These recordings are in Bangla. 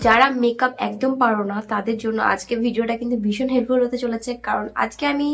যারা মেকআপ একদম পারো না তাদের জন্য আজকে ভিডিওটা কিন্তু ভীষণ হেল্পফুল হতে চলেছে, কারণ আজকে আমি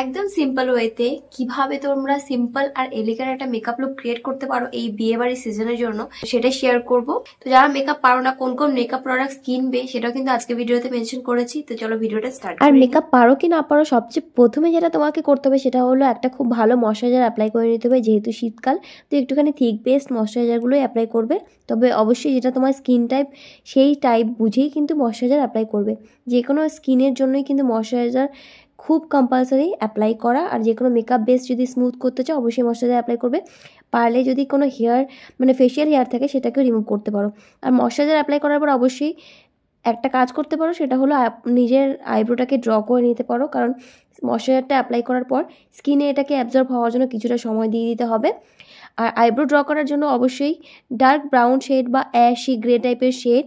একদম সিম্পল ওয়েতে কিভাবে তোমরা সিম্পল আর এলিগেন্ট একটা মেকআপ লুক ক্রিয়েট করতে পারো এই বিয়ে বাড়ির সিজনের জন্য সেটা শেয়ার করব। তো যারা মেকআপ পারো না কোন কোন মেকআপ প্রোডাক্টস কিনবে সেটাও কিন্তু আজকে ভিডিওতে মেনশন করেছি। তো চলো ভিডিওটা স্টার্ট করি। আর মেকআপ পারো কি না পারো, সবচেয়ে প্রথমে যেটা তোমাকে করতে হবে সেটা হলো একটা খুব ভালো ময়শ্চারাইজার অ্যাপ্লাই করে নিতে হবে। যেহেতু শীতকাল, তো একটুখানি থিক বেস্ট ময়শ্চারাইজারগুলোই অ্যাপ্লাই করবে। তবে অবশ্যই যেটা তোমার স্কিন টাইপ সেই টাইপ বুঝেই কিন্তু ময়শ্চারাইজার অ্যাপ্লাই করবে। যে কোনো স্কিনের জন্যই কিন্তু ময়শ্চারাইজার খুব কম্পালসারি অ্যাপ্লাই করা। আর যে কোনো মেকআপ বেস যদি স্মুথ করতে চাও অবশ্যই ময়শ্চারাইজার অ্যাপ্লাই করবে। পারলে যদি কোনো হেয়ার মানে ফেশিয়াল হেয়ার থাকে সেটাকেও রিমুভ করতে পারো। আর ময়শ্চারাইজার অ্যাপ্লাই করার পর অবশ্যই একটা কাজ করতে পারো, সেটা হলো নিজের আইব্রোটাকে ড্র করে নিতে পারো, কারণ ময়শ্চারাইজারটা অ্যাপ্লাই করার পর স্কিনে এটাকে অ্যাবজর্ব হওয়ার জন্য কিছুটা সময় দিয়ে দিতে হবে। আর আইব্রো ড্র করার জন্য অবশ্যই ডার্ক ব্রাউন শেড বা অ্যাশি গ্রে টাইপের শেড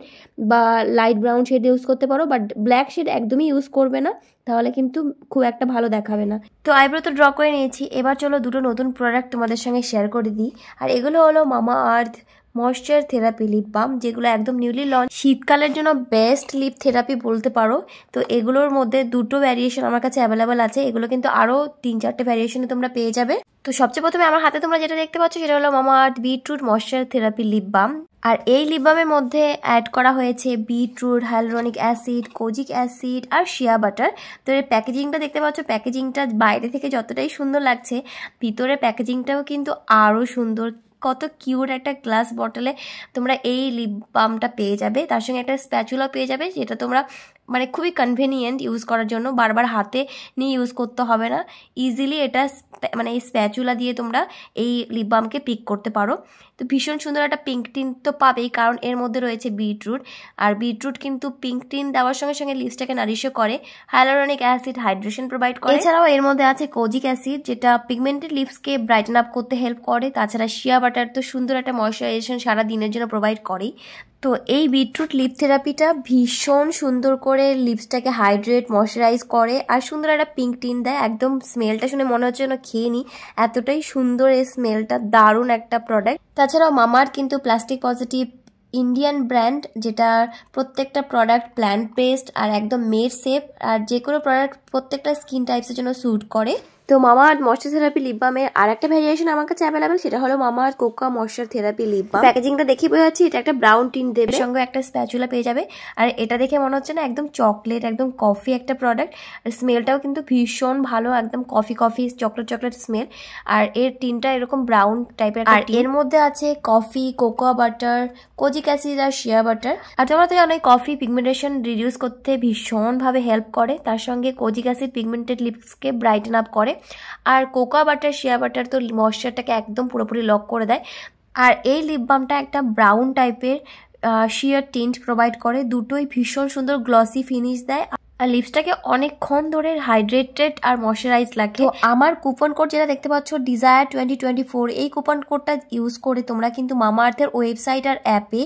বা লাইট ব্রাউন শেড ইউজ করতে পারো, বাট ব্ল্যাক শেড একদমই ইউজ করবে না, তাহলে কিন্তু খুব একটা ভালো দেখাবে না। তো আইব্রো তো ড্র করে নিয়েছি, এবার চলো দুটো নতুন প্রোডাক্ট তোমাদের সঙ্গে শেয়ার করে দিই। আর এগুলো হলো মামা আর্থ ময়েশ্চার থেরাপি লিপ বাম, যেগুলো একদম নিউলি লঞ্চ, শীতকালের জন্য বেস্ট লিপ থেরাপি বলতে পারো। তো এগুলোর মধ্যে দুটো ভ্যারিয়েশন আমার কাছে অ্যাভেলেবেল আছে, এগুলো কিন্তু আরও 3-4টে ভ্যারিয়েশনে তোমরা পেয়ে যাবে। তো সবচেয়ে প্রথমে আমার হাতে তোমরা যেটা দেখতে পাচ্ছ সেটা হলো Mamaearth beetroot moisture therapy lip balm. আর এই লিপ বামের মধ্যে অ্যাড করা হয়েছে beetroot, hyaluronic acid, kojic acid আর শিয়া বাটার। তো এর প্যাকেজিংটা দেখতে পাচ্ছ, প্যাকেজিংটা বাইরে থেকে যতটাই সুন্দর লাগছে ভিতরে প্যাকেজিংটাও কিন্তু আরও সুন্দর। কত কিউট একটা গ্লাস বটলে তোমরা এই লিপ বামটা পেয়ে যাবে, তার সঙ্গে একটা স্প্যাচুলা পেয়ে যাবে, যেটা তোমরা মানে খুবই কনভেনিয়েন্ট ইউজ করার জন্য, বারবার হাতে নিয়ে ইউজ করতে হবে না। ইজিলি এটা মানে এই স্প্যাচুলা দিয়ে তোমরা এই লিপ বামকে পিক করতে পারো। তো ভীষণ সুন্দর একটা পিঙ্ক টিন তো পাবেই, কারণ এর মধ্যে রয়েছে বিটরুট। আর বিটরুট কিন্তু পিঙ্ক টিন দেওয়ার সঙ্গে সঙ্গে লিপসটাকে নারিশও করে, হাইলুরনিক অ্যাসিড হাইড্রেশন প্রোভাইড করে। এছাড়াও এর মধ্যে আছে কোজিক অ্যাসিড, যেটা পিগমেন্টেড লিপসকে ব্রাইটেন আপ করতে হেল্প করে। তাছাড়া শিয়া বাটার তো সুন্দর একটা ময়শ্চারাইজেশন সারা দিনের জন্য প্রোভাইড করেই। তো এই বিটরুট লিপ থেরাপিটা ভীষণ সুন্দর করে লিপসটাকে হাইড্রেট ময়শ্চারাইজ করে আর সুন্দর একটা পিঙ্ক টিন দেয়। একদম স্মেলটা শুনে মনে হচ্ছে যেন খেয়ে নিই, এতটাই সুন্দর এই স্মেলটা, দারুণ একটা প্রোডাক্ট। তাছাড়াও মামার কিন্তু প্লাস্টিক পজিটিভ ইন্ডিয়ান ব্র্যান্ড, যেটা প্রত্যেকটা প্রোডাক্ট প্ল্যান্ট বেসড আর একদম মেড সেফ, আর যে কোনো প্রোডাক্ট প্রত্যেকটা স্কিন টাইপসের জন্য স্যুট করে। তো মামা আর্থ ময়েশ্চার থেরাপি লিপ বামের আর একটা ভ্যারিয়েশন আমার কাছে অ্যাভেলেবেল, সেটা হলো Mamaearth cocoa moisture therapy lip balm. প্যাকেজিংটা দেখে বোঝা যাচ্ছে এটা একটা ব্রাউন টিন দেবে, সঙ্গে একটা স্প্যাচুলা পেয়ে যাবে। আর এটা দেখে মনে হচ্ছে না একদম চকলেট, একদম কফি একটা প্রোডাক্ট। আর স্মেলটাও কিন্তু ভীষণ ভালো, একদম coffee coffee chocolate chocolate smell. আর এর টিনটা এরকম ব্রাউন টাইপের, আর এর মধ্যে আছে coffee, cocoa butter, kojic acid আর শিয়া বাটার। আর তোমরা তো জানোই কফি পিগমেন্টেশন রিডিউস করতে ভীষণভাবে হেল্প করে, তার সঙ্গে কোজিক অ্যাসিড পিগমেন্টেড লিপসকে ব্রাইটেন আপ করে। আর কোকোয়া বাটার শিয়া বাটার তো ময়েশ্চারটাকে একদম পুরোপুরি লক করে দেয়। আর এই লিপ বামটা একটা ব্রাউন টাইপের শিয়ার টিন্ট প্রোভাইড করে, দুটোই ভীষণ সুন্দর গ্লসি ফিনিশ দেয় আর লিপসটাকে অনেকক্ষণ ধরে হাইড্রেটেড আর ময়শ্চারাইজ লাগে। তো আমার কুপন কোড যেটা দেখতে পাচ্ছ ডিজায়ার 2024, এই কুপন কোডটা ইউজ করে তোমরা কিন্তু মামা আর্থের ওয়েবসাইট আর অ্যাপে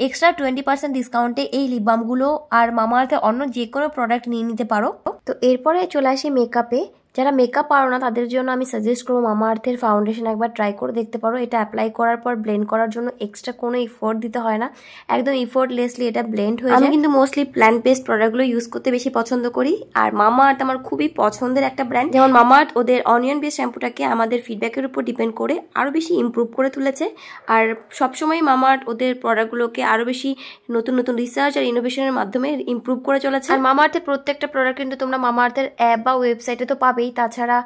এক্সট্রা 20% ডিসকাউন্টে এই লিপ বামগুলো আর মামা আর্থের অন্য যে কোনো প্রোডাক্ট নিয়ে নিতে পারো। তো এরপরে চলে আসি মেকআপে। যারা মেকআপ পারো না তাদের জন্য আমি সাজেস্ট করবো মামা আর্থের ফাউন্ডেশন একবার ট্রাই করে দেখতে পারো। এটা অ্যাপ্লাই করার পর ব্লেন্ড করার জন্য এক্সট্রা কোনো ইফোর্ট দিতে হয় না, একদম ইফোর্টলেসলি এটা ব্লেন্ড হয়ে যায়। আমি কিন্তু মোস্টলি প্ল্যান্ট বেসড প্রোডাক্টগুলো ইউজ করতে বেশি পছন্দ করি। আর মামা আর্থ আমার খুবই পছন্দের একটা ব্র্যান্ড, যেমন মামা আর্থ ওদের অনিয়ন বেসড শ্যাম্পুটাকে আমাদের ফিডব্যাকের উপর ডিপেন্ড করে আরও বেশি ইমপ্রুভ করে তুলেছে। আর সবসময় মামা আর্থ ওদের প্রোডাক্টগুলোকে আরও বেশি নতুন নতুন রিসার্চ আর ইনোভেশনের মাধ্যমে ইমপ্রুভ করে চলেছে। আর মামা আর্থের প্রত্যেকটা প্রোডাক্ট কিন্তু তোমরা মামা আর্থের অ্যাপ বা ওয়েবসাইটে তো পাবেই, তাছাড়া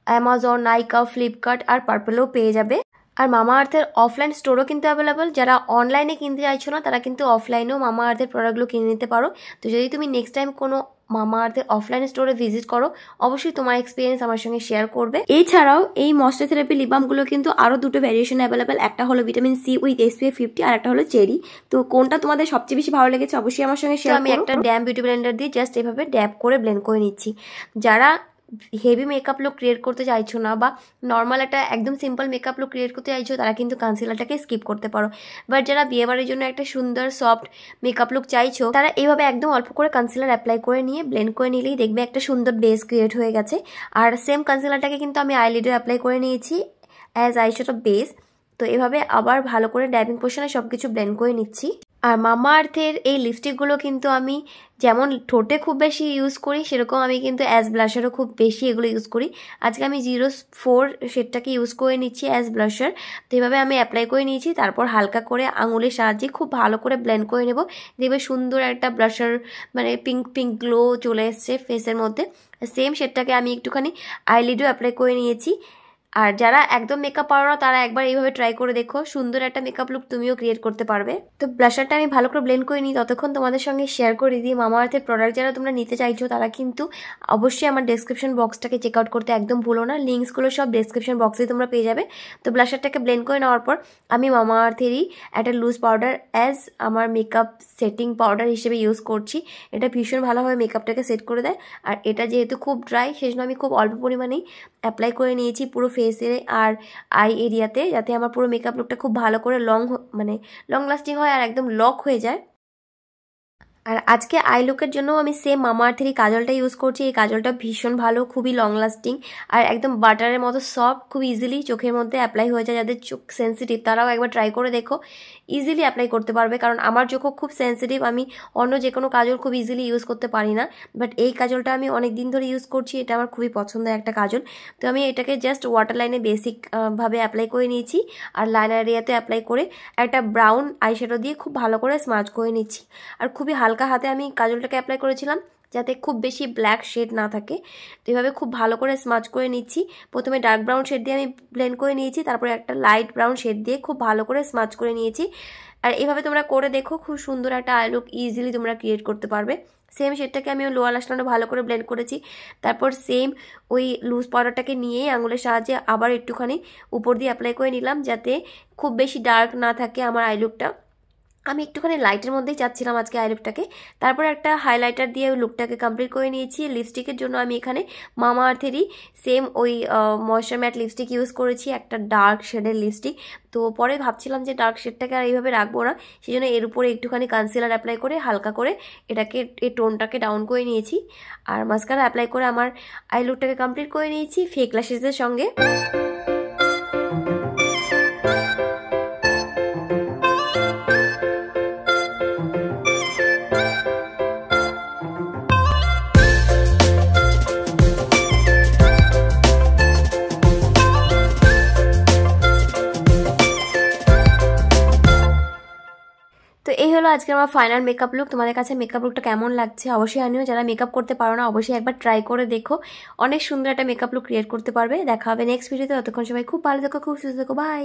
অ্যামাজন, নাইকা, ফ্লিপকার্ট আর পার্পেলেও পেয়ে যাবে। আর মামা আর্থের অফলাইন স্টোরও কিন্তু অ্যাভেলেবল, যারা অনলাইনে কিনতে চাইছো না তারা কিন্তু অফলাইনেও মামা আর্থের প্রোডাক্টগুলো কিনে নিতে পারো। তো যদি তুমি নেক্সট টাইম কোনো মামা আর্থের অফলাইন স্টোরে ভিজিট করো অবশ্যই তোমার এক্সপিরিয়েন্স আমার সঙ্গে শেয়ার করবে। এছাড়াও এই ময়েশ্চার থেরাপি লিপ বামগুলো কিন্তু আরও দুটো ভ্যারিয়েশন অ্যাভেলেবেল, একটা হলো ভিটামিন সি উইথ SPF 50 আর একটা হলো চেরি। তো কোনটা তোমাদের সবচেয়ে বেশি ভালো লেগেছে অবশ্যই আমার সঙ্গে শেয়ার। আমি একটা ড্যাম বিউটি ব্লেন্ডার দিয়ে জাস্ট এভাবে ড্যাব করে ব্লেন্ড করে নিচ্ছি। যারা হেভি মেকআপ লুক ক্রিয়েট করতে চাইছো না বা নর্মাল একটা একদম সিম্পল মেকআপ লুক ক্রিয়েট করতে চাইছো তারা কিন্তু কনসিলারটাকে স্কিপ করতে পারো। বাট যারা বিয়েবাড়ির জন্য একটা সুন্দর সফট মেকআপ লুক চাইছো তারা এইভাবে একদম অল্প করে কনসিলার অ্যাপ্লাই করে নিয়ে ব্লেন্ড করে নিলেই দেখবে একটা সুন্দর বেস ক্রিয়েট হয়ে গেছে। আর সেম কনসিলারটাকে কিন্তু আমি আইলিডে অ্যাপ্লাই করে নিয়েছি অ্যাজ আইশ্যাডো বেস। তো এভাবে আবার ভালো করে ড্যাবিং পোর্শনে সবকিছু ব্লেন্ড করে নিচ্ছি। আর মামা আর্থের এই লিপস্টিকগুলো কিন্তু আমি যেমন ঠোঁটে খুব বেশি ইউজ করি, সেরকম আমি কিন্তু অ্যাজ ব্লাশারও খুব বেশি এগুলো ইউজ করি। আজকে আমি 04 শেডটাকে ইউজ করে নিচ্ছি অ্যাজ ব্লাশার। তো এইভাবে আমি অ্যাপ্লাই করে নিয়েছি, তারপর হালকা করে আঙুলের সাহায্যে খুব ভালো করে ব্লেন্ড করে নেব। দেখবে সুন্দর একটা ব্লাশার মানে পিঙ্ক পিঙ্ক গ্লো চলে এসছে ফেসের মধ্যে। সেম শেডটাকে আমি একটুখানি আইলিডও অ্যাপ্লাই করে নিয়েছি। আর যারা একদম মেকআপ পারো না তারা একবার এইভাবে ট্রাই করে দেখো, সুন্দর একটা মেকআপ লুক তুমিও ক্রিয়েট করতে পারবে। তো ব্লাশারটা আমি ভালো করে ব্লেন্ড করে নিই, ততক্ষণ তোমাদের সঙ্গে শেয়ার করে দিই মামা আর্থের প্রোডাক্ট যারা তোমরা নিতে চাইছো তারা কিন্তু অবশ্যই আমার ডেসক্রিপশন বক্সটাকে চেক আউট করতে একদম ভুলো না, লিঙ্কসগুলো সব ডেসক্রিপশন বক্সে তোমরা পেয়ে যাবে। তো ব্লাশারটাকে ব্লেন্ড করে নেওয়ার পর আমি মামা আর্থেরই একটা লুজ পাউডার অ্যাজ আমার মেকআপ সেটিং পাউডার হিসেবে ইউজ করছি। এটা ভীষণ ভালোভাবে মেকআপটাকে সেট করে দেয়। আর এটা যেহেতু খুব ড্রাই সেজন্য আমি খুব অল্প পরিমাণেই অ্যাপ্লাই করে নিয়েছি পুরো ফেসে আর আই এরিয়াতে, যাতে আমার পুরো মেকআপ লুকটা খুব ভালো করে লং লাস্টিং হয় আর একদম লক হয়ে যায়। আর আজকে আই লুকের জন্য আমি সেম মামা আর্থেরই কাজলটা ইউজ করছি। এই কাজলটা ভীষণ ভালো, খুবই লং লাস্টিং আর একদম বাটারের মতো সফট, খুব ইজিলি চোখের মধ্যে অ্যাপ্লাই হয়ে যায়। যাদের চোখ সেন্সিটিভ তারাও একবার ট্রাই করে দেখো, ইজিলি অ্যাপ্লাই করতে পারবে। কারণ আমার চোখও খুব সেন্সিটিভ, আমি অন্য যে কোনো কাজল খুব ইজিলি ইউজ করতে পারি না, বাট এই কাজলটা আমি অনেক দিন ধরে ইউজ করছি, এটা আমার খুবই পছন্দের একটা কাজল। তো আমি এটাকে জাস্ট ওয়াটার লাইনে বেসিক ভাবে অ্যাপ্লাই করে নিয়েছি আর লাইনার এরিয়াতে অ্যাপ্লাই করে একটা ব্রাউন আইশ্যাডো দিয়ে খুব ভালো করে স্মাচ করে নিচ্ছি। আর খুবই হালকা হাতে আমি কাজলটাকে অ্যাপ্লাই করেছিলাম যাতে খুব বেশি ব্ল্যাক শেড না থাকে। তো এইভাবে খুব ভালো করে স্মাচ করে নিচ্ছি। প্রথমে ডার্ক ব্রাউন শেড দিয়ে আমি ব্লেন্ড করে নিয়েছি, তারপরে একটা লাইট ব্রাউন শেড দিয়ে খুব ভালো করে স্মাচ করে নিয়েছি। আর এইভাবে তোমরা করে দেখো, খুব সুন্দর একটা আই লুক ইজিলি তোমরা ক্রিয়েট করতে পারবে। সেম শেডটাকে আমি লোয়ার লাস্টে ভালো করে ব্লেন্ড করেছি, তারপর সেম ওই লুজ পাউডারটাকে নিয়েই আঙুলের সাহায্যে আবার একটুখানি উপর দিয়ে অ্যাপ্লাই করে নিলাম যাতে খুব বেশি ডার্ক না থাকে আমার আই লুকটা। আমি একটুখানি লাইটের মধ্যেই চাচ্ছিলাম আজকে আই লুকটাকে। তারপর একটা হাইলাইটার দিয়ে ওই লুকটাকে কমপ্লিট করে নিয়েছি। লিপস্টিকের জন্য আমি এখানে মামা আর্থেরই সেম ওই ময়েশ্চার ম্যাট লিপস্টিক ইউজ করেছি, একটা ডার্ক শেডের লিপস্টিক। তো পরে ভাবছিলাম যে ডার্ক শেডটাকে আর এইভাবে রাখবো না, সেই জন্য এর উপরে একটুখানি কনসিলার অ্যাপ্লাই করে হালকা করে এটাকে এই টোনটাকে ডাউন করে নিয়েছি। আর মাস্কারা অ্যাপ্লাই করে আমার আই লুকটাকে কমপ্লিট করে নিয়েছি ফেক ল্যাশেসের সঙ্গে। তো এই হলো আজকে আমার ফাইনাল মেকআপ লুক। তোমাদের কাছে মেকআপ লুকটা কেমন লাগছে অবশ্যই জানিও। যারা মেকআপ করতে পারো না অবশ্যই একবার ট্রাই করে দেখো, অনেক সুন্দর একটা মেকআপ লুক ক্রিয়েট করতে পারবে। দেখা হবে নেক্সট ভিডিওতে, ততক্ষণ সবাই খুব ভালো থেকো, খুব সুস্থ থেকো, বাই।